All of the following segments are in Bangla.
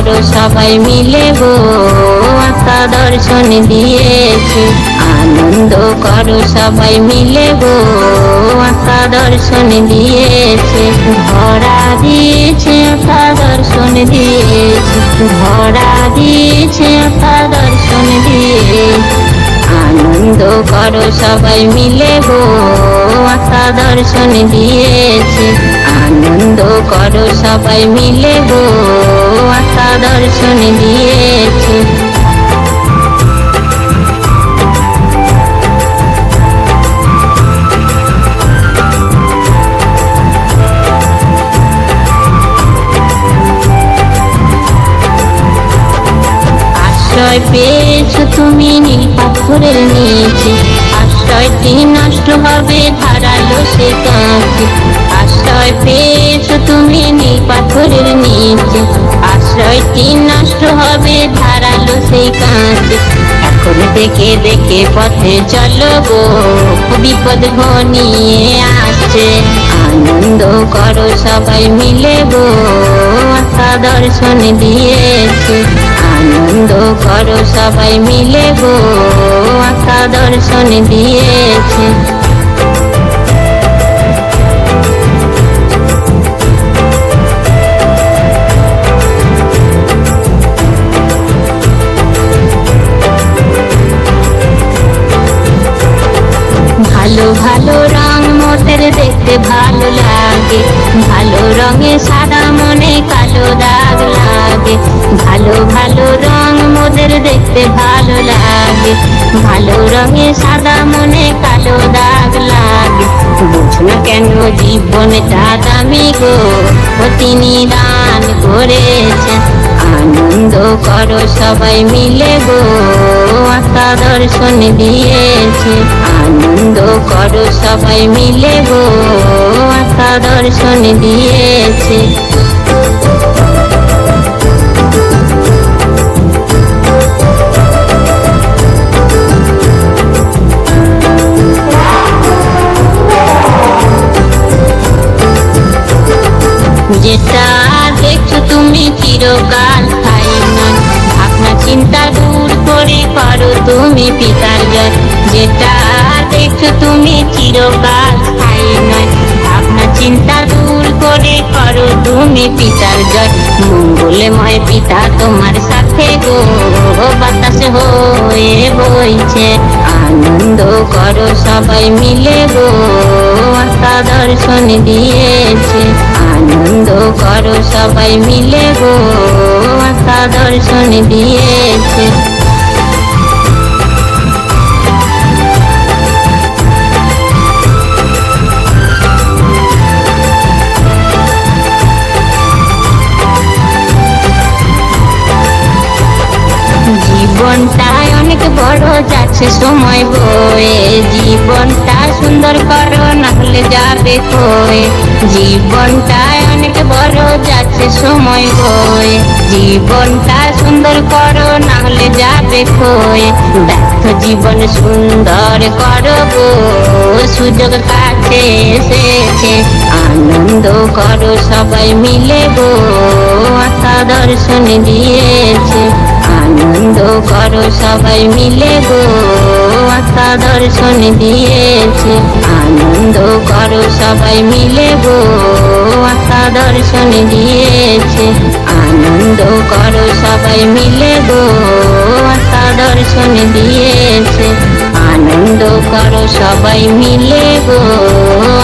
করো সবাই মিলে গো আশা দর্শন দিয়েছে। আনন্দ করো সবাই মিলে গো আশা দর্শন দিয়েছে। ধরা দিয়েছে আশা দর্শন দিয়েছে, ধরা দিয়েছে আশা দর্শন দিয়ে। আনন্দ করো সবাই মিলে গো আশা দর্শন দিয়েছে। আনন্দ করো সবাই মিলে গো আশা দর্শন দিয়েছে। আশ্রয় পেয়েছো তুমি নীল পাথরের নিচে, আশ্রয়টি নষ্ট হবে ধারালো সে কাঁচে। আশ্রয় পেয়েছো তুমি নীল পাথরের নিচে, আশ্রয়টি নষ্ট হবে ধারালো সেই কাঁচে। এখন দেখে দেখে পথে চলো গো বিপদ ঘনিয়ে আসছে। আনন্দ করো সবাই মিলে গো আশা দর্শন দিয়েছে। আনন্দ করো সবাই মিলে গো আশা দর্শন দিয়েছে। ভালো ভালো রং মোদের দেখতে ভালো লাগে, ভালো রঙে সাদা মনে কালো দাগ লাগে। ভালো ভালো রং মোদের দেখতে ভালো লাগে, ভালো রঙে সাদা মনে কালো দাগ লাগে। বুঝ না কেন জীবনটা দামি গো তিনি দান করেছেন। আনন্দ করো সবাই মিলে গো আশা দর্শন দিয়েছে। আনন্দ করো সবাই মিলে গো আশা দর্শন দিয়েছে। যেটা দেখছো তুমি চিরকাল ঠাই নয়, ভাবনা চিন্তা দূর করে করো তুমি পিতার জয়। যেটা দেখছো তুমি চিরকাল ঠাই নয়, ভাবনা চিন্তা দূর করে করো তুমি পিতার জয়। মঙ্গলময় পিতা তোমার সাথে গো বাতাস হয়ে বইছে। আনন্দ করো সবাই মিলে গো আশা দর্শন দিয়েছে। আনন্দ করো সবাই মিলে গো আশা দর্শন দিয়েছে। জীবনটা অনেক বড় যাচ্ছে সময় বয়ে, জীবনটা সুন্দর করো নাহলে যাবে কয়ে। জীবনটা অনেক বড় যাচ্ছে সময় বয়ে, জীবনটা সুন্দর করো নাহলে যাবে কয়ে। ব্যর্থ জীবন সুন্দর করো গো সুযোগ কাছে এসেছে। আনন্দ করো সবাই মিলে গো আশা দর্শন দিয়েছে। আনন্দ করো সবাই মিলে গো আশা দর্শন দিয়েছে। আনন্দ করো সবাই মিলে গো আশা দর্শন দিয়েছে। আনন্দ করো সবাই মিলে গো আশা দর্শন দিয়েছে। আনন্দ করো সবাই মিলে গো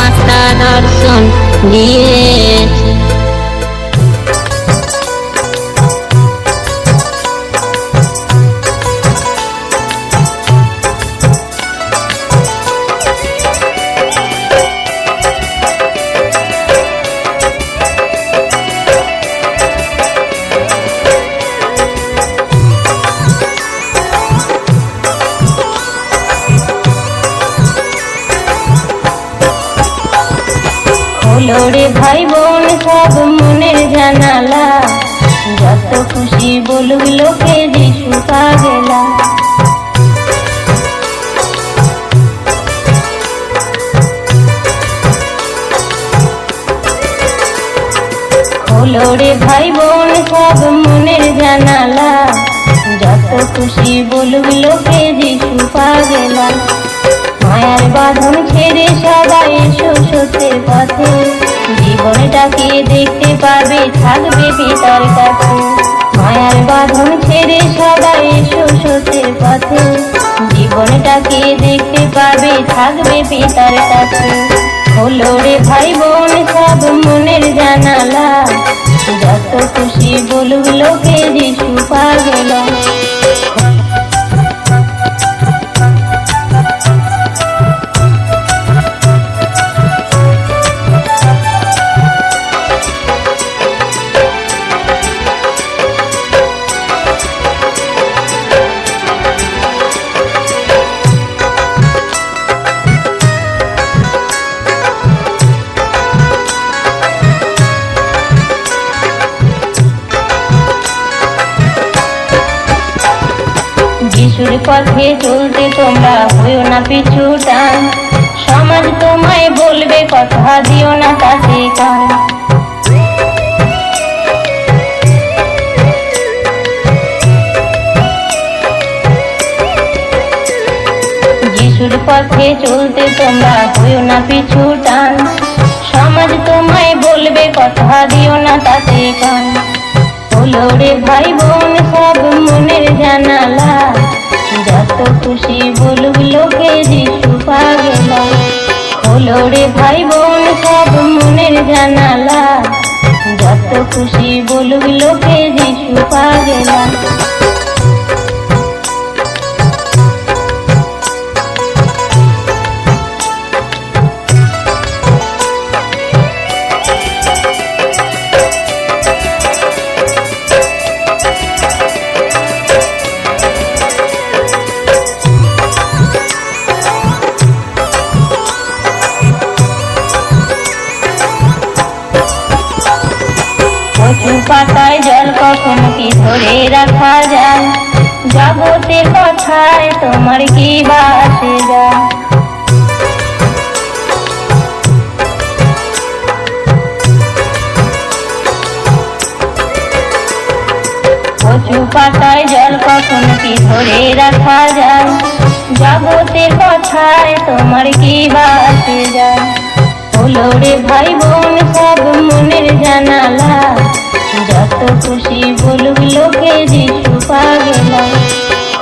আশা দর্শন দিয়েছে। হলো রে ভাই বোন সব মনের জানালা, যত খুশি বলুক লোকে যিশু পাগলা। হলো রে ভাই বোন সব মনের জানালা, যত খুশি বলুক লোকে যিশু পা গেলাম। মায়ার বাঁধন ছেড়ে সবাই এসো সত্যের পথে, জীবনটাকে দেখতে পাবে থাকবে পিতার কাছে। মায়ার বাঁধন ছেড়ে সবাই এসো সত্যের পথে, জীবনটাকে দেখতে পাবে থাকবে পিতার কাছে। হলো রে ভাই বোন সব মনের জানালা, যত খুশি বলুক লোকে যিশু পা গেলাম। যিশুর পথে চলতে তোমরা হইও না পিছু টান, সমাজ তোমায় বলবে কথা দিও না তাতে কান। যিশুর পথে চলতে তোমরা হইও না পিছু টান, সমাজ তোমায় বলবে কথা দিও না তাতে কান। হলো রে ভাই বোন সব মনের জানালা, যত খুশি বলুক লোকে যিশু পা গেলাম। হলো রে ভাই বোন সব মনের জানালা, যত খুশি বলুক লোকে যিশু পা গেলাম। কচু পাতায় জল কখন কি ধরে রাখা যায়, জগতের কথায় তোমার কি বা আসে যায়। কচু পাতায় জল কখন কি ধরে রাখা যায়, জগতের কথায় তোমার কি বা আসে যায়। হলো রে ভাই বোন সব মনের জানালা, যত খুশি বলুক লোকে যিশু পা গেলাম।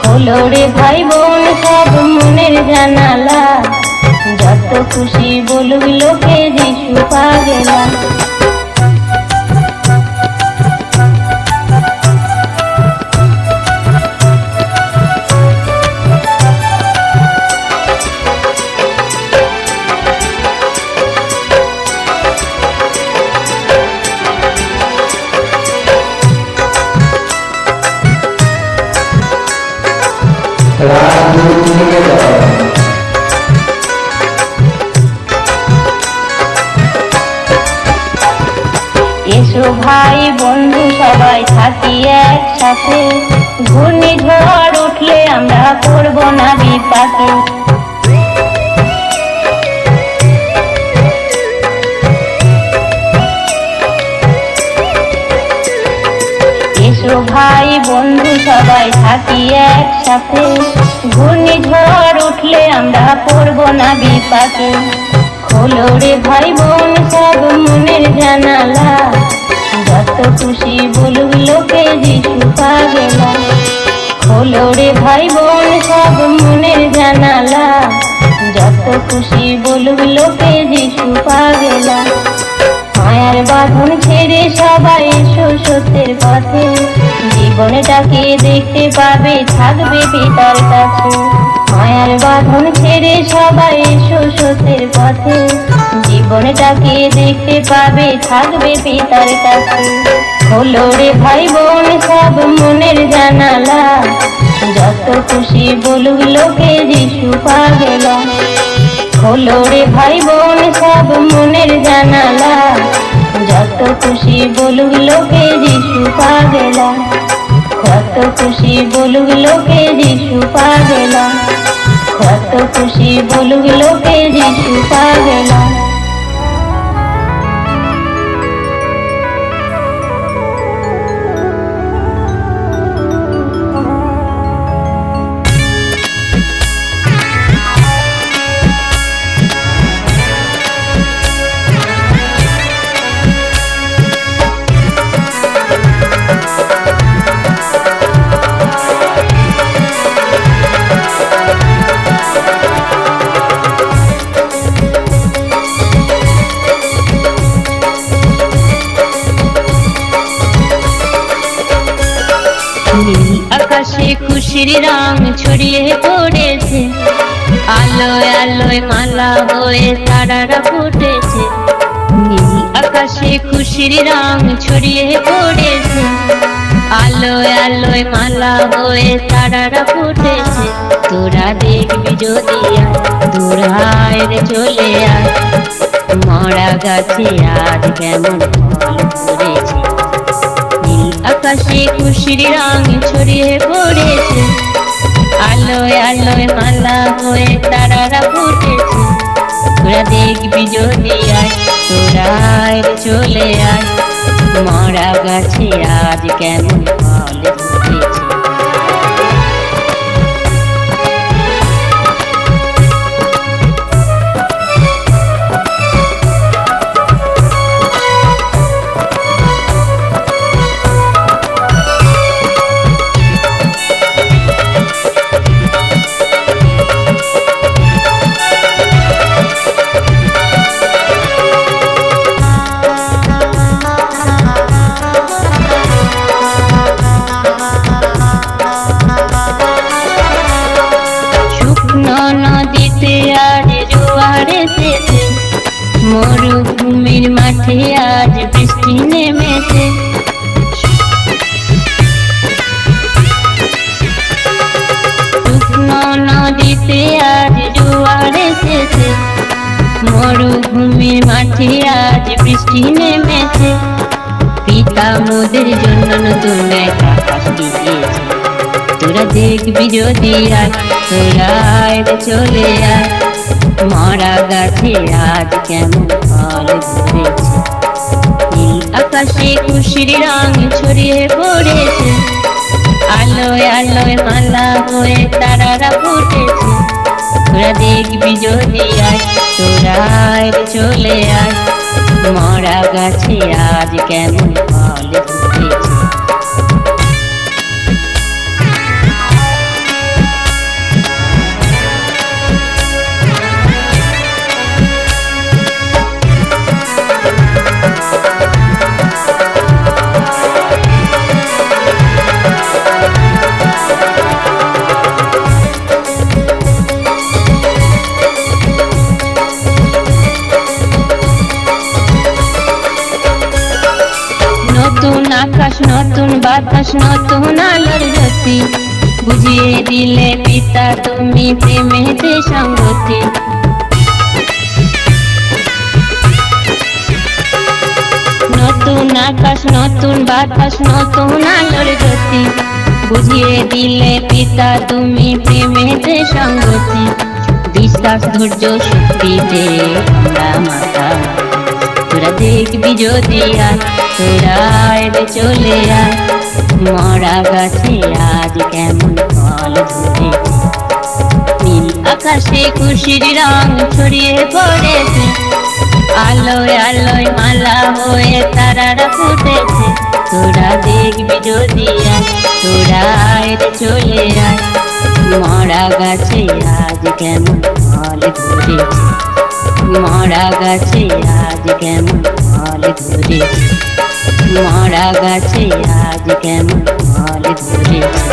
হলো রে ভাই বোন সব মনের জানালা, যত খুশি বলুক লোকে যিশু পা গেলাম। এসো ভাই বন্ধু সবাই থাকি একসাথে, ঘূর্ণিঝড় উঠলে আমরা পড়ব না বিপাকে। এসো ভাই বন্ধু সবাই থাকি একসাথে, ঘূর্ণিঝড় উঠলে আমরা পড়ব না বিপাকে। হলো রে ভাই বোন সব মনের জানালা, যত খুশি বলুক লোকে যিশু পা গেলাম। হলো রে ভাই বোন সব মনের জানালা, যত খুশি বলুক লোকে যিশু পা গেলাম। মায়ার বাঁধন ছেড়ে সবাই এসো সত্যের পথে, জীবনটাকে দেখতে পাবে থাকবে পিতার কাছে। মায়ার বাঁধন ছেড়ে সবাই এসো সত্যের পথে, জীবনটাকে দেখতে পাবে থাকবে পিতার কাছে। হলো রে ভাই বোন সব মনের জানালা, যত খুশি বলুক লোকে যিশু পা গেলাম। হলো রে ভাই বোন সব মনের জানালা, যত খুশি বলুক লোকে যিশু পা গেলাম। কত খুশি বলুক লোকে যিশু পা গেলাম, কত খুশি বলুক লোকে যিশু পা গেলাম। খুশির রং ছড়িয়ে পড়েছে, আলোয় আলোয় মালা হয়ে তারারা ফুটেছে। নীল আকাশে খুশির রং ছড়িয়ে পড়েছে, আলোয় আলোয় মালা হয়ে তারারা ফুটেছে। তোরা দেখবি যদি তোরা রে চলে আয়, মরা গাছে আজ কেমন ফল ধরেছে। নীল আকাশে খুশির রং ছড়িয়ে পড়েছে, আলোয় আলোয় মালা হয়ে তারারা ফুটেছে। তোরা দেখবি যদি আয়, তোরা রে চলে আয়, মরা গাছে আজ কেমন ফল ধরেছে। নদীতে আজ জোয়ার এসেছে, মরুভূমির মাঠে আজ বৃষ্টি নেমেছে। শুকনো নদীতে আজ জোয়ার এসেছে, মরুভূমির মাঠে আজ বৃষ্টি নেমেছে। পিতা মোদের জন্য নতুন এক আকাশ দিয়েছে। তোরা দেখবি যদি আয়, তোরা রে চলে আয়, মরা গাছে আজ কেমন ফল ধরেছে। নীল আকাশে খুশির রং ছড়িয়ে পড়েছে, আলোয় আলোয় মালা হয়ে তারারা ফুটেছে। তোরা দেখবি যদি আয়, তোরা রে চলে আয়, মরা গাছে আজ কেমন ফল ধরেছে। নতুন আকাশ নতুন বাতাস নতুন আলোর জ্যোতি, বুঝিয়ে দিলে পিতা তুমি প্রেমেতে সঙ্গতি। নতুন আকাশ নতুন বাতাস নতুন আলোর জ্যোতি, বুঝিয়ে দিলে পিতা তুমি প্রেমেতে সঙ্গতি। বিশ্বাস ধৈর্য শক্তিতে আমরা মাথা, তোরা দেখবি যদি আয়, তোরা রে চলে আয়, মরা গাছে আজ কেমন ফল ধরেছে। নীল আকাশে খুশির রং ছড়িয়ে পড়েছে, আলোয় আলোয় মালা হয়ে তারারা ফুটেছে। তোরা দেখবি যদি আয়, তোরা রে চলে আয়, মরা গাছে আজ কেমন ফল ধরেছে। মরা গাছে আজ কেমন ফল ধরেছে, মরা গাছে আজ কেমন ফল ধরেছে।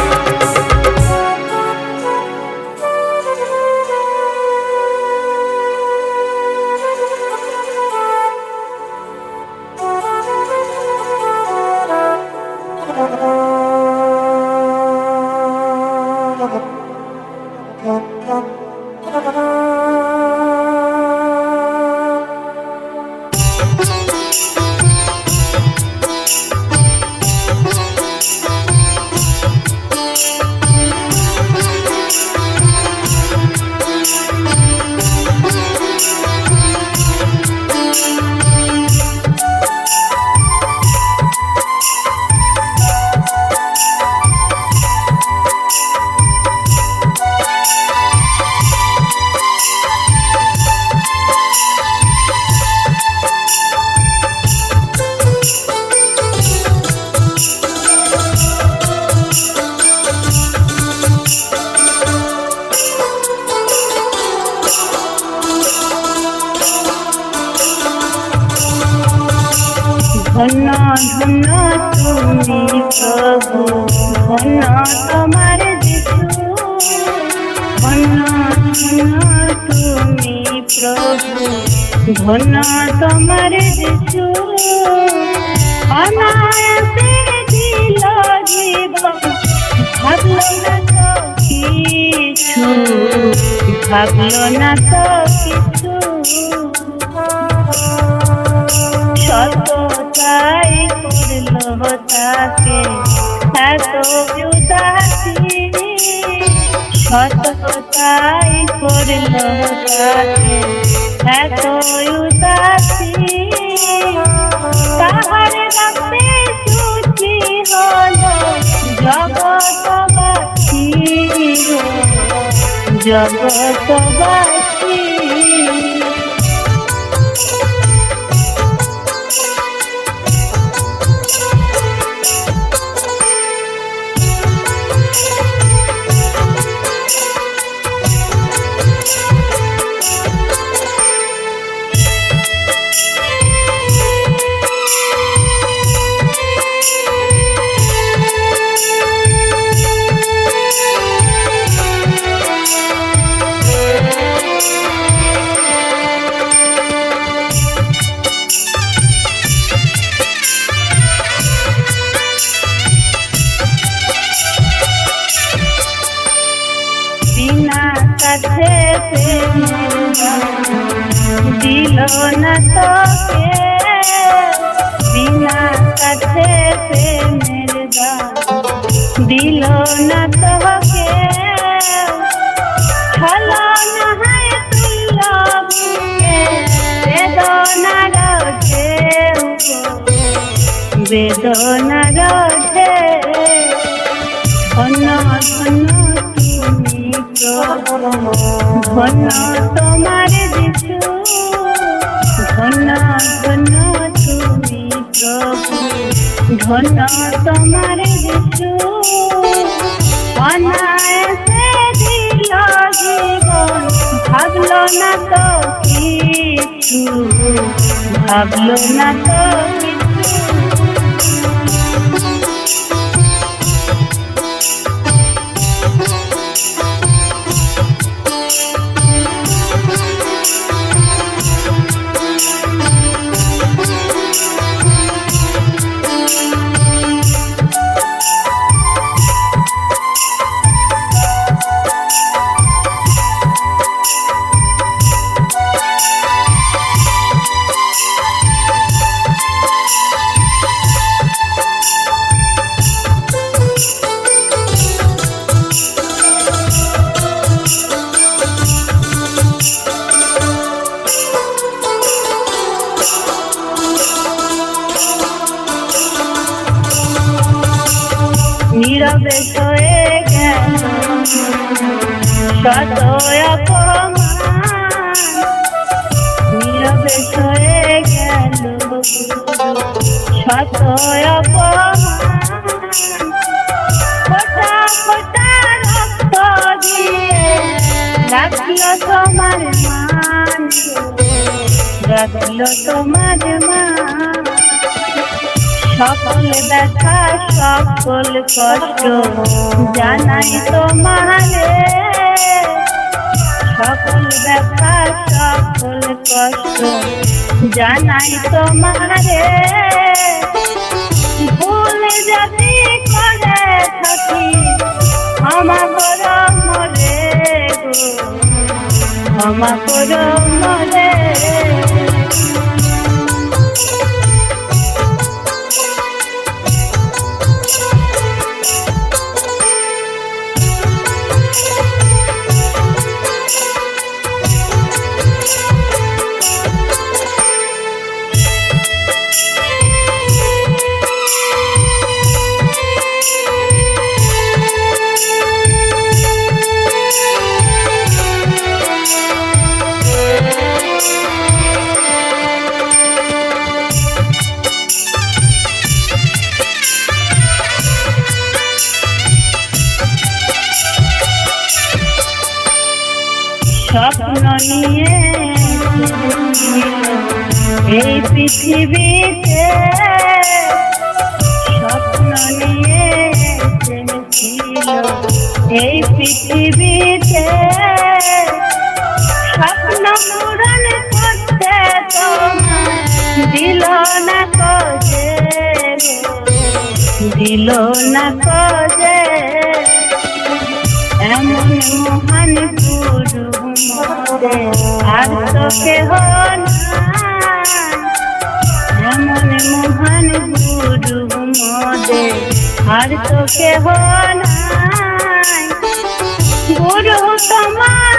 ধন্য ধন্য তুমি প্রভু, ধন্য তোমার যিশু, ধন্য ধন্য তুমি প্রভু, ধন্য তোমার যিশু, অনায়াসে দিল জীবন, ভাবলো না তো কিছু, ভাবলো না তো কিছু, সততাই করলো তাকে এত উদাসী, সততাই করলো তাকে এত উদাসী, তাহার রক্তে শুচি হলো জগৎবাসী, জগৎবাসী। কাছে দিল না তোকে, বিনা কাছে প্রেমের দিল না তোকে, ছলো না হয় তুল্য বুকে বেদনার ঢেউ, বেদনার ঢেউ, ধন্য ধন্য তুমি প্রভু, ধন্য তোমার যিশু, ধন্য ধন্য তুমি প্রভু, ধন্য তোমার যিশু, অনায়াসে দিল জীবন, ভাবলো না তো কিছু, ভাবলো না তো কিছু। নীরবে সয়ে গেল শত অপমান, নীরবে সয়ে গেল শত অপমান, ফোঁটা ফোঁটা রক্ত দিয়ে রাখলো তোমার মান, রাখলো তোমার মান, সকল ব্যথা সকল কষ্ট জানাই তোমারে, সকল ব্যথা সকল কষ্ট জানাই তোমারে, ভুল যদি করে থাকি ক্ষমা করো মোরে গো, ক্ষমা করো মোরে। স্বপ্ন নিয়ে এই পৃথিবীতে, স্বপ্ন নিয়ে এসেছিল এই দিল না খোঁজে এমন মহান গুরু মোদের আর তো কেহ নাই এমন মহান গুরু মোদের আর তো কেহ নাই গুরু তোমার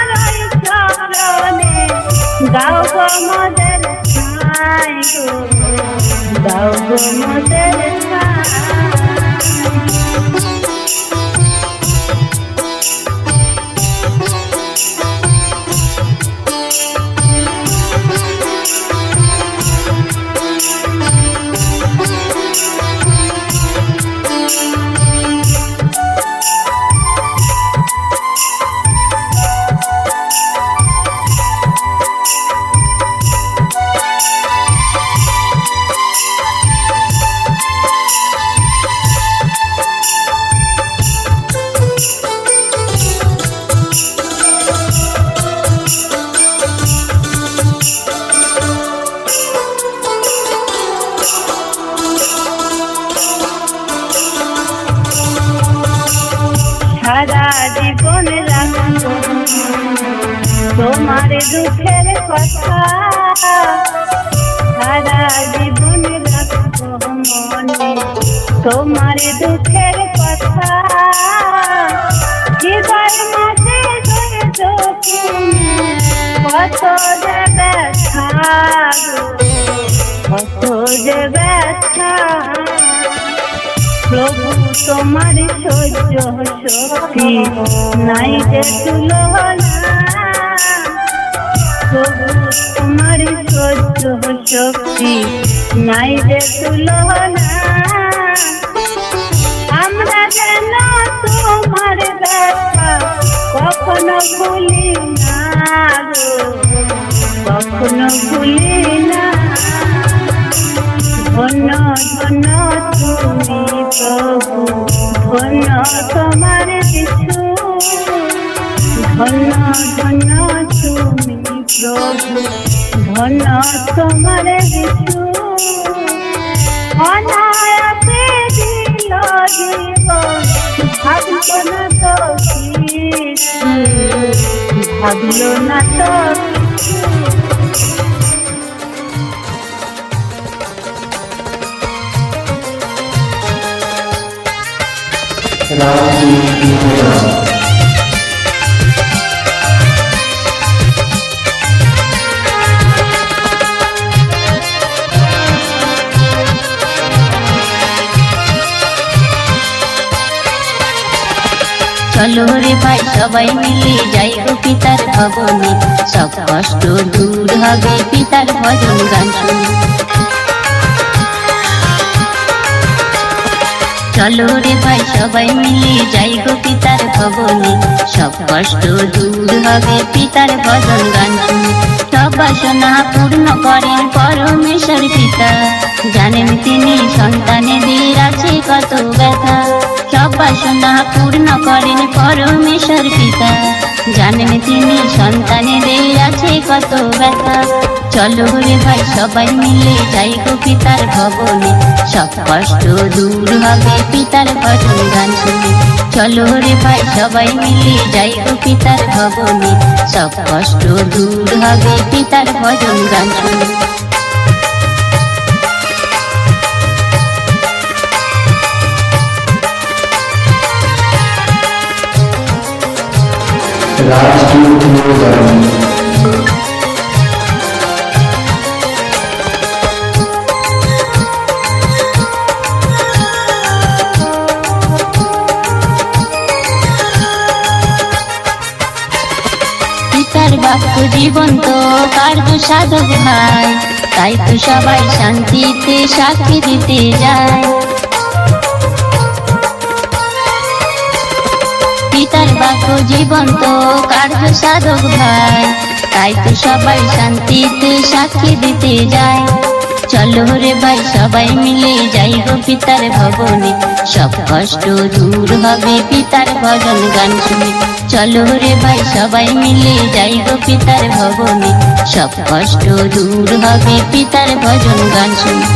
চরণে গাও গো মোদের ঠাই গো গাও গো মোদের ঠাই সারা জীবন রাখবো তোমার দুঃখের কথা সারা জীবন রাখবো মনে তোমার দুঃখের কথা হৃদয় মাঝে কত যে ব্যথা কত যে ব্যথা প্রভু তোমার সহ্য শক্তি নাই যে তুলনা প্রভু তোমার সহ্য শক্তি নাই যে তুলনা আমরা যেন তোমার ব্যথা কখনো ভুলি না গো কখনো ভুলি না ধন্য ধন্য তুমি প্রভু ধন্য তোমার যিশু ধন্য ধন্য তুমি প্রভু ধন্য তোমার যিশু অনায়াসে দিল জীবন ভাবলো না তো কিছু ভাবলো না তো চলো রে ভাই সবাই মিলে যাই গো পিতার ভবনে সব কষ্ট দূর হবে পিতার ভজন গান শুনে চলো রে ভাই সবাই মিলে যাই গো পিতার ভবনে সব কষ্ট দূর হবে পিতার ভজন গান শুনে সব বাসনা পূর্ণ করেন পরমেশ্বর পিতা জানেন তিনি সন্তানেদের আছে কত ব্যথা সব বাসনা পূর্ণ করেন পরমেশ্বর পিতা জানেন তিনি সন্তানেদের আছে কত ব্যথা চলো রে ভাই সবাই মিলে যাই গো পিতার ভবনে সব কষ্ট দূর হবে পিতার ভজন গান শুনে চলো রে ভাই সবাই মিলে যাই গো পিতার ভবনে সব কষ্ট দূর হবে পিতার ভজন গান শুনে পিতার বাক্য জীবন্ত কার্য সাধক ভাই তাই তো সবাই শান্তিতে সাক্ষী দিতে যায় পিতার বাক্য জীবন্ত কার্য সাধক ভাই তাই তো সবাই শান্তিতে সাক্ষী দিতে যায় চলো রে ভাই সবাই মিলে যাই গো পিতার ভবনে সব কষ্ট দূর হবে পিতার ভজন গান শুনে চলো রে ভাই সবাই মিলে যাই গো পিতার ভবনে সব কষ্ট দূর হবে পিতার ভজন গান শুনে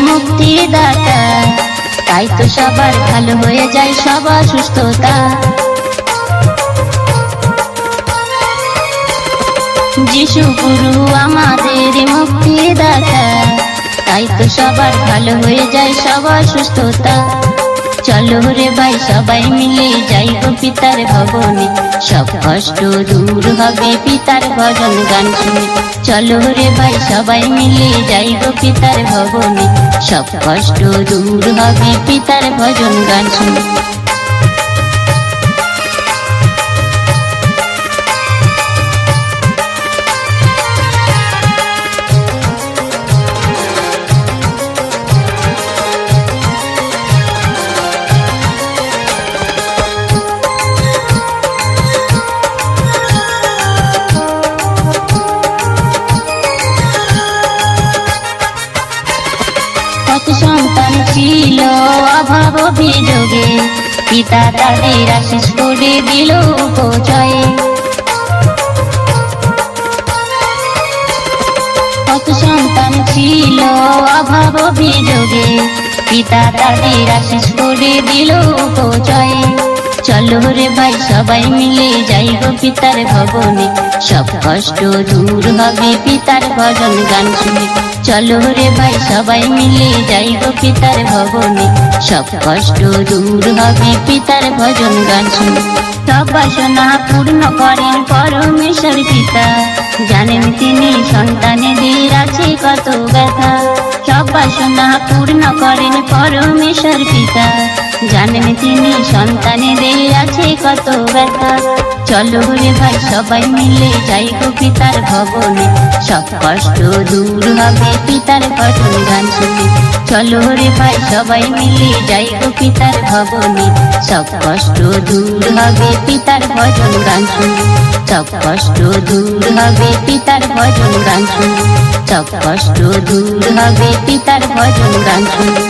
মুক্তিদাতা, তাই তো সবার ভালো হয়ে যায় সবার সুস্থতা। যিশু গুরু আমাদের মুক্তিদাতা, তাই তো সবার ভালো হয়ে যায় সবার সুস্থতা। চলো রে ভাই সবাই মিলে যাইব পিতার ভবনে, সব কষ্ট দূর হবে পিতার ভজন গান শুনে। চলো রে ভাই সবাই মিলে যাইব পিতার ভবনে, সব কষ্ট দূর হবে পিতার ভজন গান শুনে। কত সন্তান ছিল অভাব অভিযোগে, পিতা তাদের আশীষ করে দিল উপচয়ে। কত সন্তান ছিল অভাব অভিযোগে, পিতা তাদের আশীষ করে দিল উপচয়ে। চলো রে ভাই সবাই মিলে যাইব পিতার ভবনে, সব কষ্ট দূর হবে পিতার ভজন গান শুনে। চলো রে ভাই সবাই মিলে যাইব পিতার ভবনে, সব কষ্ট দূর হবে পিতার ভজন গান শুনে। সব বাসনা পূর্ণ করেন পরমেশ্বর পিতা, জানেন তিনি সন্তানেদের আছে কত ব্যথা। সব বাসনা পূর্ণ করেন পরমেশ্বর পিতা, জানেন তিনি সন্তানেদের আছে কত ব্যথা। চলো রে ভাই সবাই মিলে যাইব পিতার ভবনে, সব কষ্ট দূর হবে পিতার ভজন গান শুনে। চলো রে ভাই সবাই মিলে যাইব পিতার ভবনে, সব কষ্ট দূর হবে পিতার ভজন গান শুনে। সব কষ্ট দূর হবে পিতার ভজন গান শুনে, সব কষ্ট দূর হবে পিতার ভজন গান শুনে।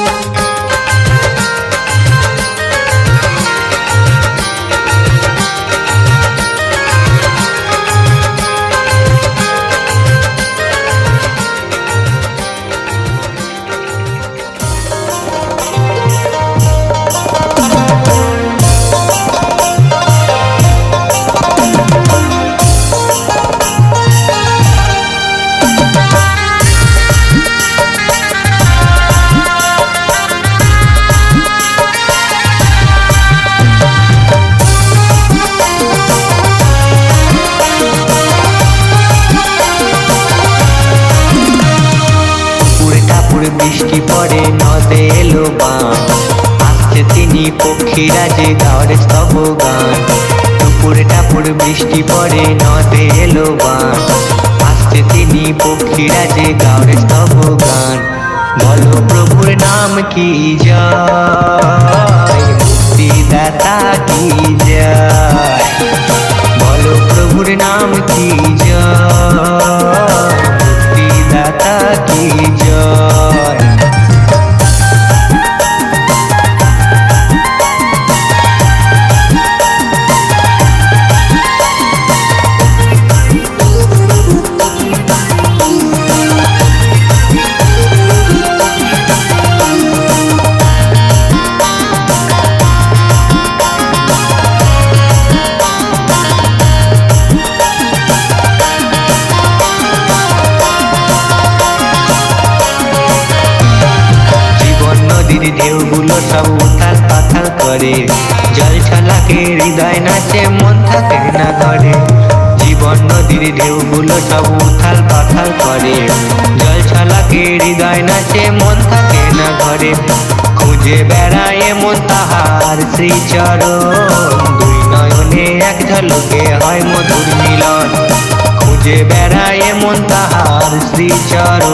বৃষ্টি পড়ে নদে এলো বান, আসছে তিনি পক্ষীরাজে গাওয়ার স্তব গান। টুপুরে টাপুর বৃষ্টি পড়ে নদে এলো বান, আসছে তিনি পক্ষীরাজে গাওয়ার স্তব গান। বলো প্রভুর নাম কি জয়, মুক্তিদাতা কি জয়। বলো প্রভুর নাম কি জয়, মুক্তিদাতা কি জয়। ঢেউগুলো সব উথাল পাথাল করে, জল ছলাকে হৃদয় নাচে মন থাকে না ঘরে। জীবন নদীর ঢেউগুলো সব উথাল পাথাল করে, জল ছলাকে হৃদয় নাচে মন থাকে না ঘরে। খুঁজে বেড়ায় মন তাহার শ্রীচরণ, দুই নয়নে এক ঝলকে হয় মধুর মিলন। খুঁজে বেড়ায় মন তাহার শ্রীচরণ,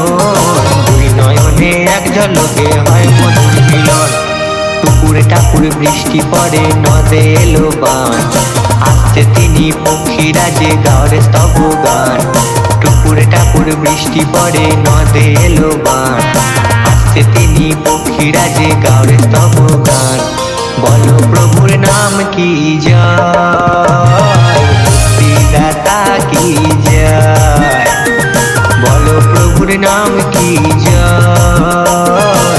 দুই নয়নে এক ঝলকে হয় মধুর মিলন। টুকুরে টাকুরে বৃষ্টি পড়ে নদে এলো বান, আসছে তিনি পক্ষীরাজে গাওয়ার স্তব গান। টুকুরে টাকুরে বৃষ্টি পড়ে নদে এলো বান, আসছে তিনি পক্ষীরাজে গাওয়ার স্তব গান। বলো প্রভুর নাম কি জয়, মুক্তিদাতা কি জয়। বলো প্রভুর নাম কি জয়,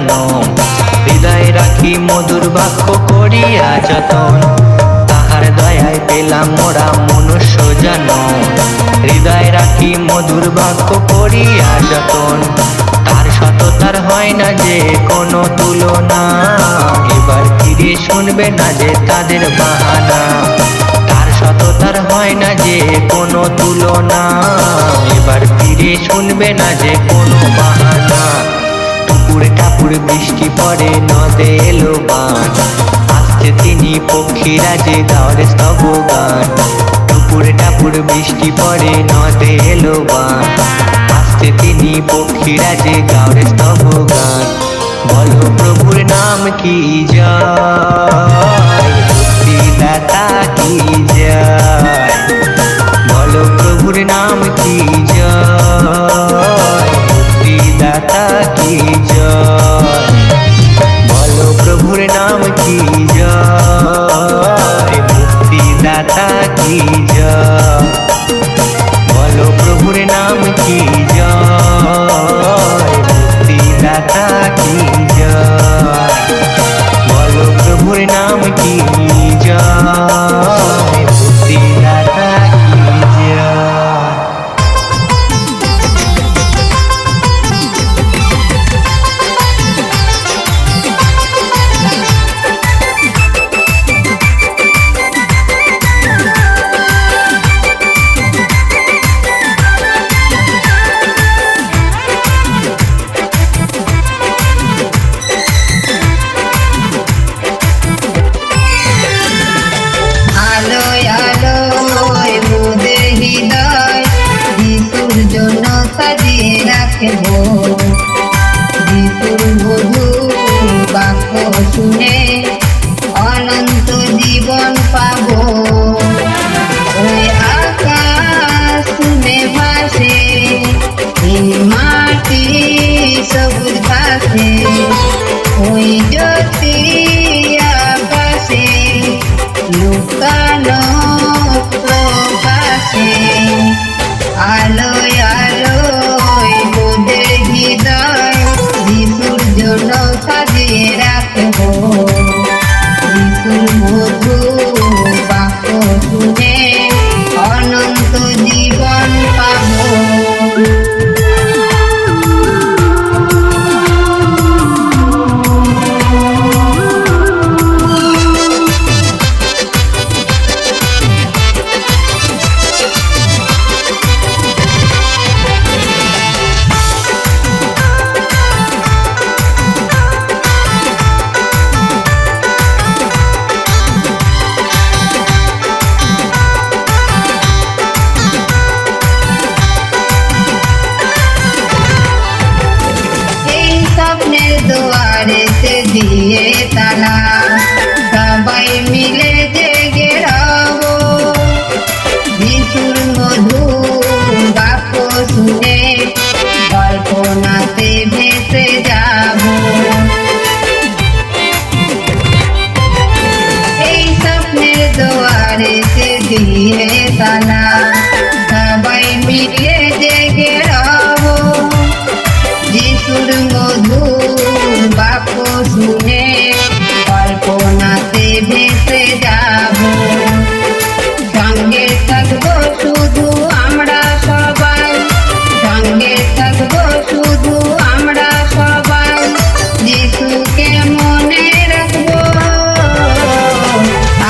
জনম। হৃদয়ে রাখি মধুর বাক্য করিয়া যতন, তাহার দয়ায় পেলাম মোরা মনুষ্য জনম। হৃদয়ে রাখি মধুর বাক্য করিয়া যতন, তার সততার হয় না যে কোনো তুলনা। এবার ফিরে শুনবে না যে তাদের বাহানা, তার সততার হয় না যে কোনো তুলনা। এবার ফিরে শুনবে না যে কোনো বাহানা। টুকুরে টাপুর বৃষ্টি পড়ে নদে এলো বান, আসছে তিনি পক্ষীরা যে গাওয়ার স্তব গান। টুকুরে টাপুর বৃষ্টি পড়ে নদে এলো বান, আসছে তিনি পক্ষীরা যে গাওয়ার স্তব গান। বলো প্রভুর নাম কি জয়, মুক্তিদাতা কি জয়। বলো প্রভুর নাম কি জয়, মুক্তিদাতা কি জয়। বলো প্রভুর নাম কি জয়, মুক্তিদাতা কি জয়। বলো প্রভুর নাম কি জয়, মুক্তিদাতা কি জয়। বলো প্রভুর নাম কি জয়, মুক্তিদাতা কি জয়। আলোয় আলোয় মোদের হৃদয় যিশুর জন্য সাজিয়ে রাখবো। যিশুর মধুর বাক্য শুনে অনন্ত জীবন পাবো। ওই আকাশ শুনে ভাসে, এই মাটি সবুজ ঘাসে, ওই জ্যোতি আকাশে লুকানো প্রকাশে। আলোয় আলোয় মোদের হৃদয় যিশুর জন্য সাজিয়ে রাখবো। যিশুর মধুর বাক্য শুনে অনন্ত জীবন পাবো। এই স্বপ্নের দুয়ারেতে দিয়ে তালা, সবাই মিলে জেগে রব। যিশুর মধুর বাক্য শুনে কল্পনাতে ভেসে যাব। এই স্বপ্নের দুয়ারেতে দিয়ে তালা, সবাই মিলে জেগে রব। যিশুর মধুর বাক্য শুনে কল্পনাতে ভেসে যাব। সঙ্গে থাকবো শুধু আমরা সবাই, সঙ্গে থাকবো শুধু আমরা সবাই, যিশুকে মনে রাখবো।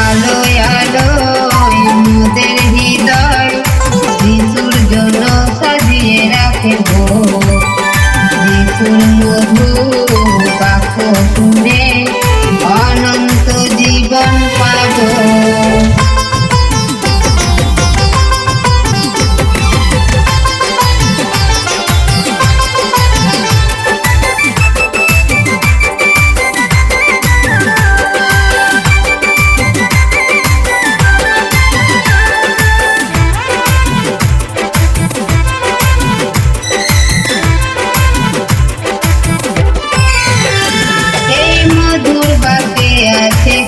আলোয় আলোয় মোদের হৃদয় যিশুর জন্য সাজিয়ে রাখবো। যিশুর মধুর বাক্য শুনে অনন্ত জীবন পাবো।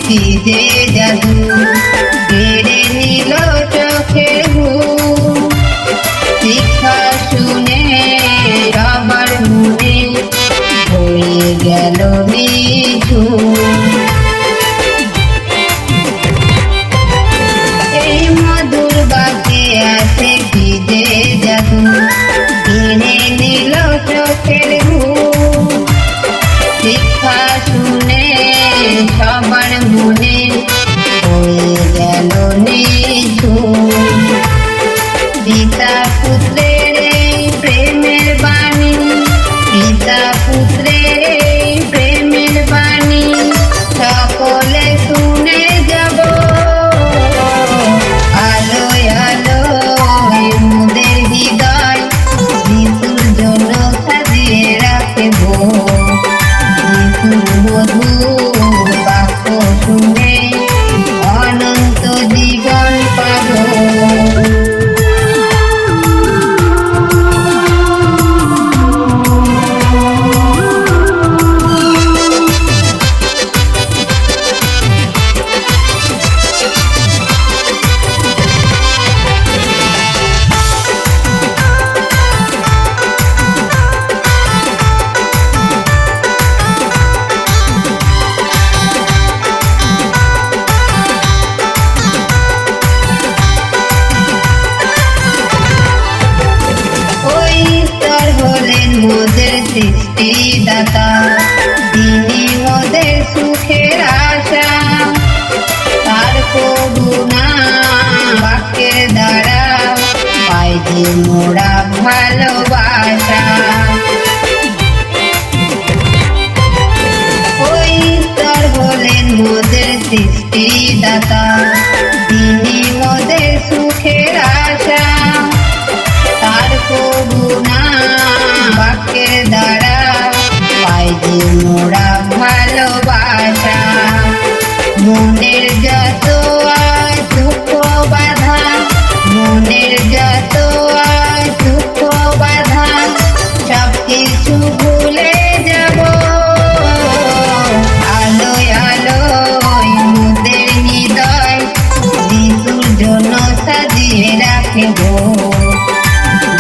কি যে জাদু কেড়ে নিল চোখের ঘুম। শিক্ষা শুনে সবার মনে হয়ে গেল সৃষ্টিদাতা, তিনি মোদের সুখের আশা, তার করুণা বাক্যের দ্বারা পাই যে মোরা ভালোবাসা। ওই ঈশ্বর হলেন মোদের সৃষ্টিদাতা, তিনি মোদের সুখের আশা, তার করুণা বাক্যের দ্বারা পাই যে মোরা ভালোবাসা। মনের যত দুঃখ বাধা, মনের যত দুঃখ বাধা, সব কিছু ভুলে যাব। আলোয় আলোয় মোদের হৃদয় যিশুর জন্য সাজিয়ে রাখব।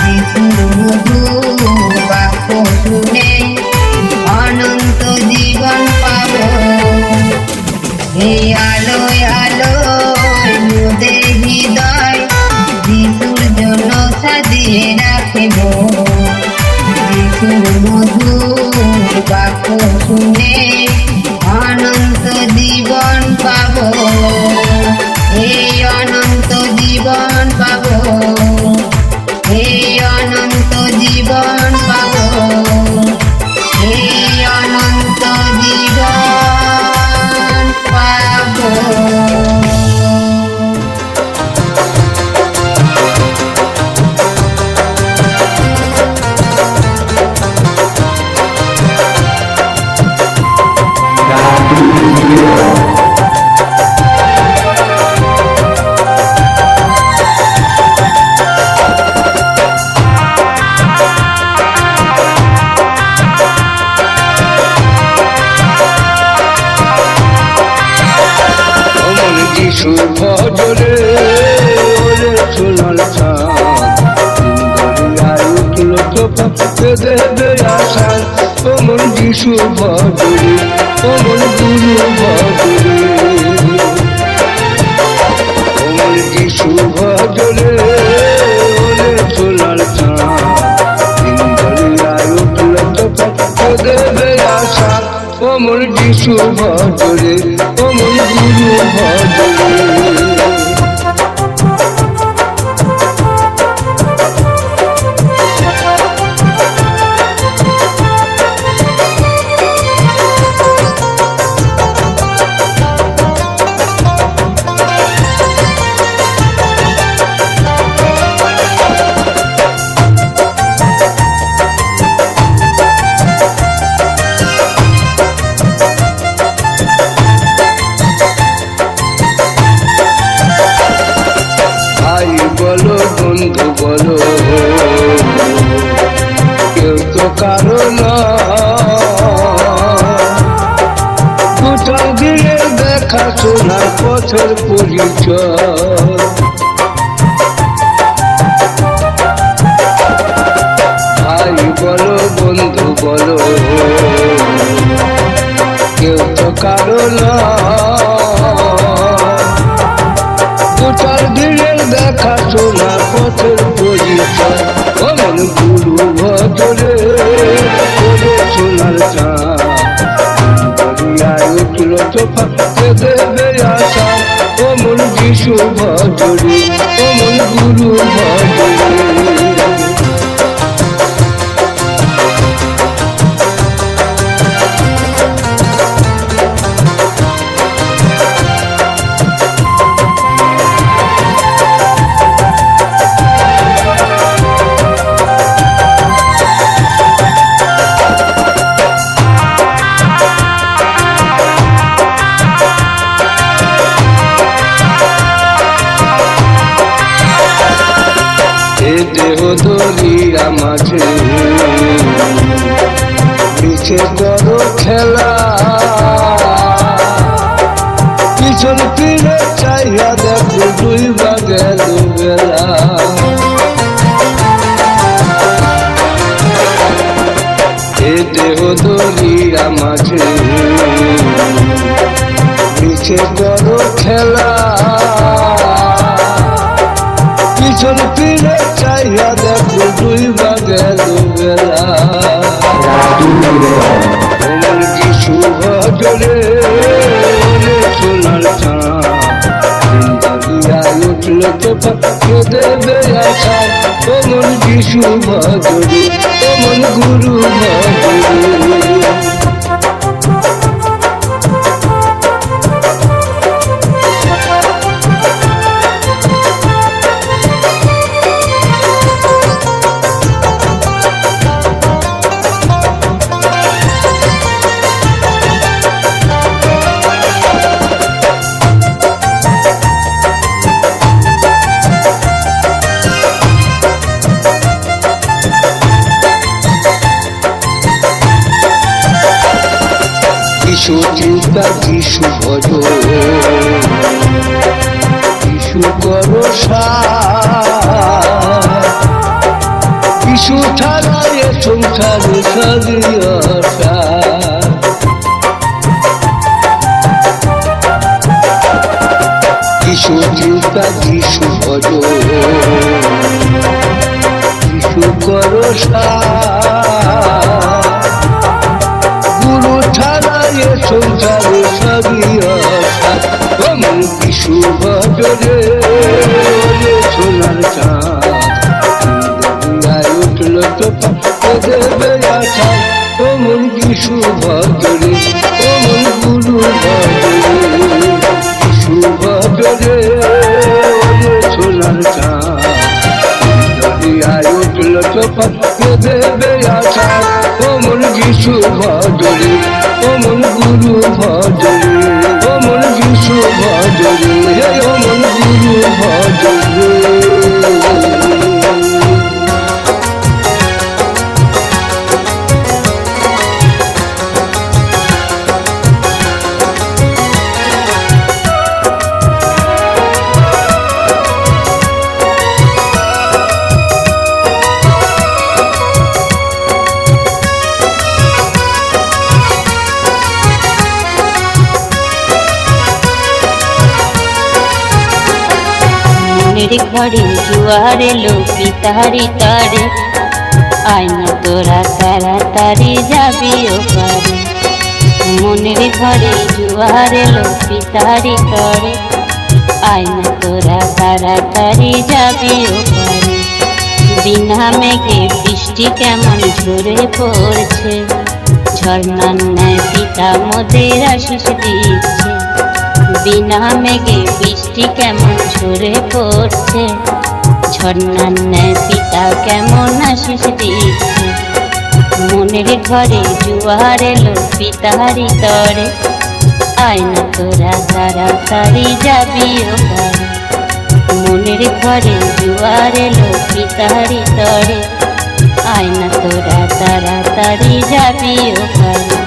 যিশুর মধুর বাক্য শুনে অনন্ত জীবন পাব। এই আলোয় আলোয় মোদের হৃদয় যিশুর জন্য সাজিয়ে রাখব। যিশুর মধুর বাক্য শুনে অনন্ত জীবন পাব। এই অনন্ত জীবন পাব। এই অনন্ত জীবন পাব। এই অনন্ত জীবন পাব। যিশু ভজরে ওরে সোনার চাঁদ, দরিয়ায় উঠল তোকে দেবে আশার। ওমন যিশু ভজরে, ওমন গুরু ভজরে, ওমন যিশু ভজরে ওরে সোনার চাঁদ, দরিয়ায় উঠল তোকে দেবে আশার। ওমন যিশু ভজরে, ওমন গুরু ভজরে। বলো বন্ধু বলো, কেউ তো কারো না। কোথাও দিলে দেখা শোনা পথের পরিচয়। ভাই বলো বন্ধু বলো, কেউ তো কারো না। কোথাও দিলে দেখা শোনা পথের পরিচয়। ওমন গুরু ভজরে ওরে সোনার চাঁদ, দরিয়ায় উঠল তোকে দেবে আশা। ওমন যিশু ভজরে, ওমন গুরু ভজরে। দেহ দরিয়া মাঝে নিচে করো খেলা। পিছন ফিরে চাইয়া দেখো ডুইবা গেল বেলা। এ দেহ দরিয়া মাঝে নিচে করো খেলা। পিছন ফিরে চাইয়া দেখো ডুইবা গেল বেলা। ভজরে ওরে সোনার চাঁদ উঠল তো পাকে দেবে আশা ওমন যিশু ভজরে ওমন গুরু ভজরে যিশু চিন্তা যিশু ভজ যিশু করো যিশু ছাড়া এ সংসারে সবই আশা যিশু চিন্তা যিশু ভজ যিশু করো গুরু ছাড়া এ সংসারে সবই আশা ওমন যিশু ভজরে ওরে সোনার চাঁদ উঠল তো পাকে দেবে আশা ওমন যিশু ভজরে ওমন গুরু ভজরে যিশু ভজরে ওরে সোনার চাঁদ উঠল তো পাকে দেবে আশা ওমন যিশু ভজরে ওমন গুরু ভজরে ওমন যিশু ভজরে ওমন গুরু ভজরে মনের ঘরে জুয়ার এলো পিতারি তারে আয়না তোরা তাড়াতাড়ি যাবি ওপারে মনের ঘরে জুয়ার এলো পিতারি তারে আয়না তোরা তাড়াতাড়ি যাবি ওপারে বিনা মেঘে বৃষ্টি কেমন ঝরে পড়ছে ঝর্ণার ন্যায় পিতা মোদের আশিস দিচ্ছে বিনা মেঘে বৃষ্টি কেমন ঝরে পড়ছে ঝর্ণার ন্যায় পিতা কেমন আশিস দিচ্ছে মনের ঘরে জুয়ার এলো পিতারি তরে আয়না তোরা তাড়াতাড়ি যাবি ওপারে মনের ঘরে জুয়ার এলো পিতারি তরে আয়না তোরা তাড়াতাড়ি যাবি ওপারে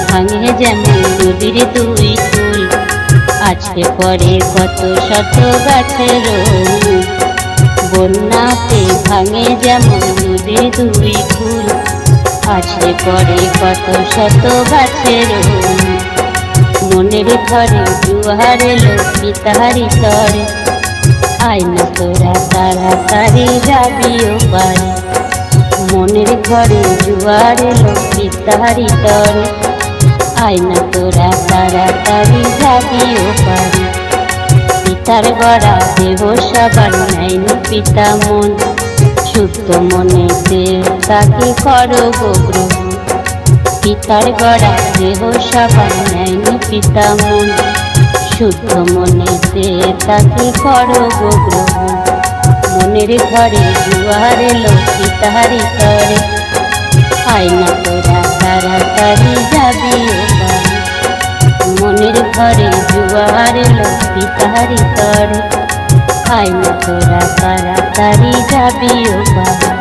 ভাঙে যেমন নদীর দুই ফুল আছে পরে কত শত গাছের বন্যাতে ভাঙে যেমন নদীর দুই ফুল আছে পরে কত শত গাছের মনের ঘরে জুয়ার এলো পিতারি তরে আয়না তোরা তাড়াতাড়ি যাবি ওপারে মনের ঘরে জুয়ার এলো পিতারি তরে আয়না তোরা তাড়াতাড়ি যাবি ওপারে পিতার গড়া দেহ সবার নেয়নি পিতা মন শুদ্ধ মনে দেব তাকে করো গো গ্রহণ পিতার গড়া দেহ সবার নেয়নি পিতা মন শুদ্ধ মনে দেব তাকে করো গো গ্রহণ মনের ঘরে জুয়ার এলো পিতারি তরে আয়না তোরা তাড়াতাড়ি যাবি ওপারে মনের ঘরে জুয়ার এলো পিতারি তরে আয়না তোরা তাড়াতাড়ি যাবি ওপারে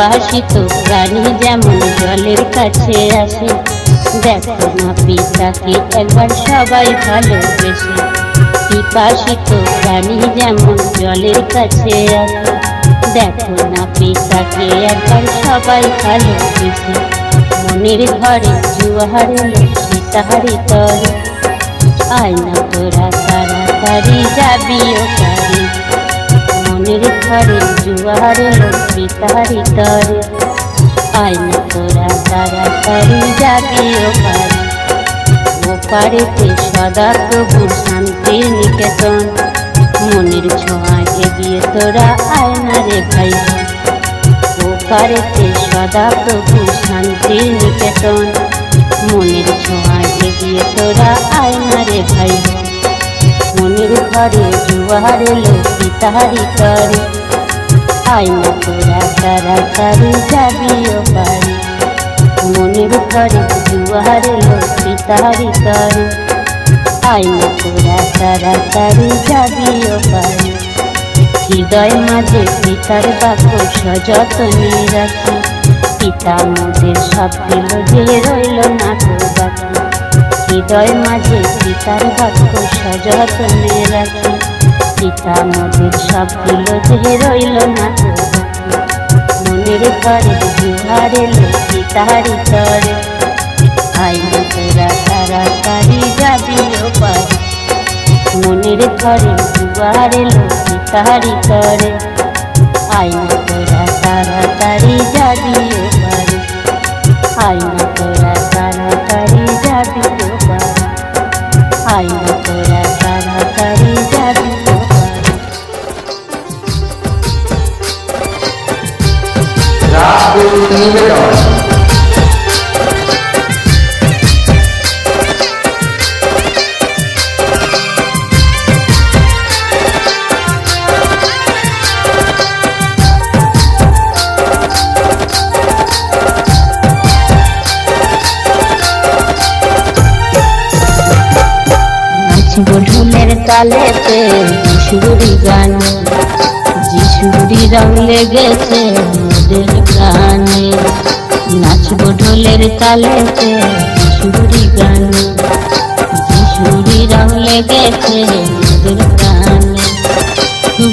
পিপাসিত প্রাণী যেমন জলের কাছে আসে, দেখো না পিতাকে একবার সবাই ভালোবেসে। পিপাসিত প্রাণী যেমন জলের কাছে আসে, দেখো না পিতাকে একবার সবাই ভালোবেসে। মনের ঘরে জোয়ার এলো পিতাহারি তরে, আয় না তোরা তাড়াতাড়ি যাবি ও পারে। মনের ঘরে জোয়ার এলো পিতাহারি তরে, আয় না তোরা তাড়াতাড়ি যাবি ও পারে। ও পারেতে সদা প্রভুর শান্তির নিকেতন, মনের ছোঁয়ায় এগিয়ে তোরা আয় না রে ভাই। ও পারেতে সদা প্রভুর শান্তির নিকেতন, মনের ছোঁয়ায় এগিয়ে তোরা আয় না রে ভাই। মনের ঘরে জোয়ার এলো পিতাহারি তরে, আয় না তোরা তাড়াতাড়ি যাবি ও পারে। মনের ঘরে জোয়ার এলো পিতাহারি তরে, আয় না তোরা তাড়াতাড়ি যাবি ও পারে। হৃদয় মাঝে পিতার বাক্য সযত্নে রাখি, পিতা মোদের সব দিল যে রইল না তো বাকি। হৃদয় মাঝে পিতার বাক্য সযত্নে রাখি, পিতা মোদের সব দিল যে রইল না তো বাকি। মনের ঘরে জোয়ার এলো পিতাহারি তরে, আয় না তোরা তাড়াতাড়ি যাবি ও পারে। মনের ঘরে জোয়ার এলো পিতাহারি তরে, আয় না তোরা তাড়াতাড়ি যাবি ও পারে। আয় না তোরা তাড়াতাড়ি যাবি ও পারে। আয় না তোরা তাড়াতাড়ি যাবি ও পারে। ঢোলের তালেতে যিশুরি গানে, যিশুরি রং লেগেছে মোদের প্রাণে। নাচবো ঢোলের তালেতে যিশুরি গানে, যিশুরি রং লেগেছে মোদের প্রাণে।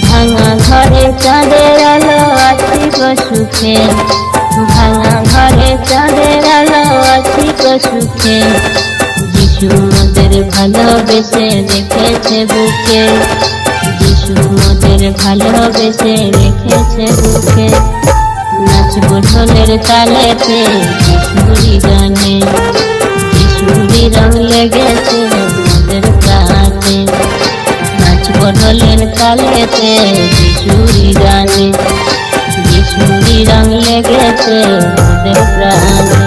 ভাঙা ঘরে চাঁদের আলো আছি গো সুখে, ভাঙা ঘরে চাঁদের আলো আছি গো সুখে। যিশু মোদের ভালোবেসে রেখেছে বুকে, যিশু মোদের ভালোবেসে রেখেছে বুকে। নাচবো ঢোলের তালেতে যিশুরি গানে, যিশুরি রং লেগেছে মোদের প্রাণে। নাচবো ঢোলের তালেতে যিশুরি গানে, যিশুরি রং লেগেছে মোদের প্রাণে।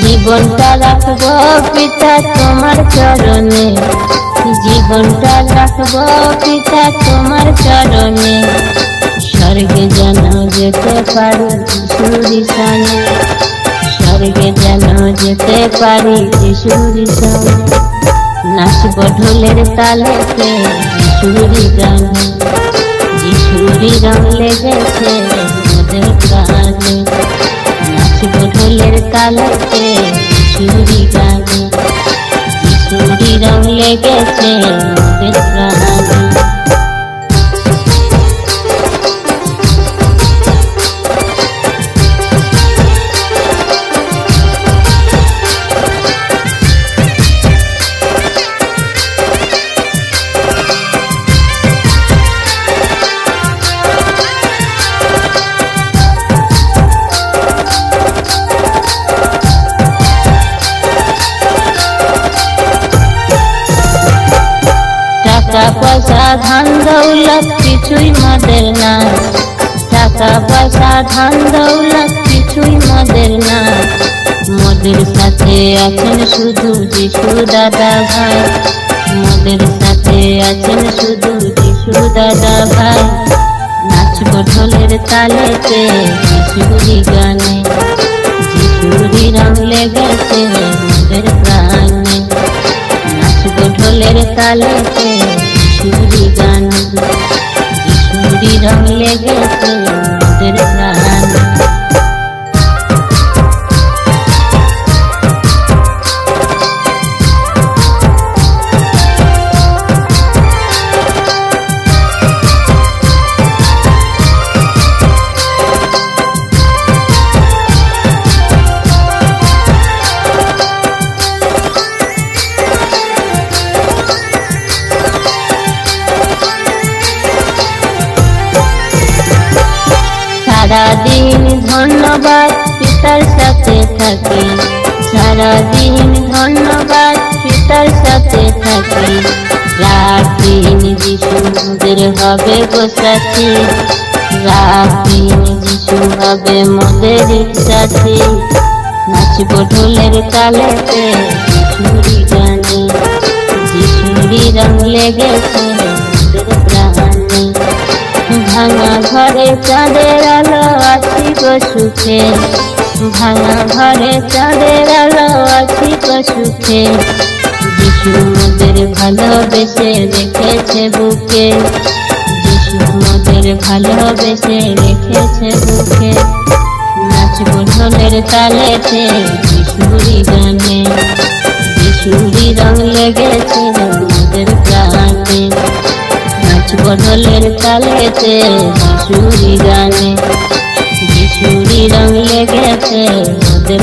জীবনটা রাখবো পিতা তোমার চরণে, জীবনটা রাখবো পিতা তোমার চরণে। স্বর্গে যেন যেতে পারি যিশুরি সানে, স্বর্গে যেন যেতে পারি যিশুরি সানে। নাচবো ঢোলের তালেতে যিশুরি গানে, যিশুরি রং লেগেছে মোদের প্রাণে। নাচবো ঢোলের তালেতে যিশুরি গানে, যিশুরি রং লেগেছে মোদের প্রাণে। টাকা পয়সা ধান দৌলত কিছুই মোদের নাই, টাকা পয়সা ধান দৌলত কিছুই মোদের না, মোদের সাথে আছেন শুধু যিশু দাদা ভাই, মোদের সাথে আছেন শুধু যিশু দাদা ভাই। নাচব ঢোলের তালেতে যিশুরি গানে, যিশুরি রং লেগেছে মোদের প্রাণে। নাচব ঢোলের তালেতে যিশুরি গানে, যিশুরি রং লেগেছে মোদের প্রাণে। সারাদিন ধন্যবাদ পিতার সাথে থাকি, সারাদিন ধন্যবাদ পিতার সাথে থাকি। রাতদিন যিশু মোদের হবে গো সাথী, রাতদিন যিশু হবে মোদের সাথী। নাচব ঢোলের তালেতে যিশুরি গানে, যিশুরি রং লেগেছে মোদের প্রাণে। ভাঙা ঘরে চাঁদের আলো আছি গো সুখে, ভাঙা ঘরে চাঁদের আলো আছি গো সুখে। যিশু মোদের ভালোবেসে রেখেছে বুকে, যিশু মোদের ভালোবেসে রেখেছে বুকে। নাচব ঢোলের তালেতে যিশুরি গানে, যিশুরি রং লেগেছে মোদের প্রাণে। নাচব ঢোলের তালেতে যিশুরি গানে, যিশুরি রং লেগেছে মোদের